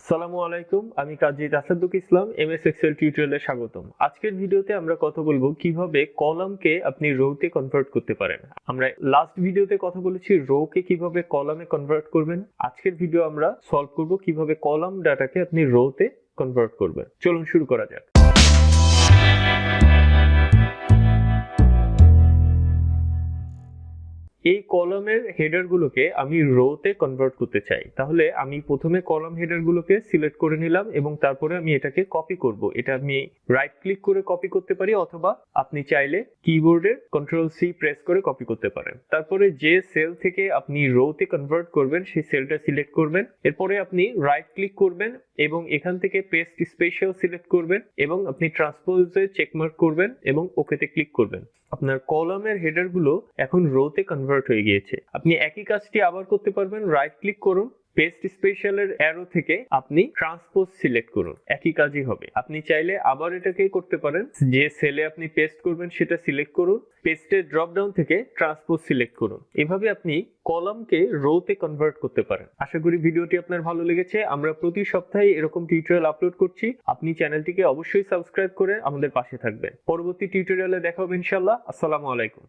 আসসালামু আলাইকুম, আমি কাজী তাসাদ্দুক ইসলাম, এমএস এক্সেল টিউটোরিয়ালে স্বাগতম। আজকের ভিডিওতে আমরা কথা বলবো কিভাবে কলামকে আপনি রোতে কনভার্ট করতে পারেন। আমরা লাস্ট ভিডিওতে কথা বলেছি রোকে কিভাবে কলামে কনভার্ট করবেন। আজকের ভিডিও আমরা সলভ করব কিভাবে কলাম ডাটাকে আপনি রোতে কনভার্ট করবেন। চলুন শুরু করা যাক। এই কলামের হেডারগুলোকে আমি রোতে কনভার্ট করতে চাই, তাহলে আমি প্রথমে কলাম হেডারগুলোকে সিলেক্ট করে নিলাম এবং তারপরে আমি এটাকে কপি করব। এটা আমি রাইট ক্লিক করে কপি করতে পারি, অথবা আপনি চাইলে কিবোর্ডের CTRL C প্রেস করে কপি করতে পারেন। তারপরে যে সেল থেকে আপনি রোতে কনভার্ট করবেন সেই সেলটা সিলেক্ট করবেন। এরপরে আপনি রাইট ক্লিক করবেন এবং এখান থেকে পেস্ট স্পেশাল সিলেক্ট করবেন এবং আপনি ট্রান্সপোজে চেকমার্ক করবেন এবং ওকেতে ক্লিক করবেন। আপনার কলামের হেডারগুলো এখন রোতে কনভার্ট হয়ে গিয়েছে। আপনি একই কাজটি আবার করতে পারবেন। রাইট ক্লিক করুন, পেস্ট স্পেশালের অ্যারো থেকে আপনি ট্রান্সপোজ সিলেক্ট করুন, একই কাজই হবে। আপনি চাইলে আবার এটাকে করতে পারেন, যে সেলে আপনি পেস্ট করবেন সেটা সিলেক্ট করুন, পেস্টের ড্রপ ডাউন থেকে ট্রান্সপোজ সিলেক্ট করুন। এভাবে আপনি কলামকে রোতে কনভার্ট করতে পারেন। আশা করি ভিডিওটি আপনার ভালো লেগেছে। আমরা প্রতি সপ্তাহে এরকম টিউটোরিয়াল আপলোড করছি। আপনি চ্যানেলটিকে অবশ্যই সাবস্ক্রাইব করে আমাদের পাশে থাকবেন। পরবর্তী টিউটোরিয়ালে দেখা হবে ইনশাআল্লাহ। আসসালামু আলাইকুম।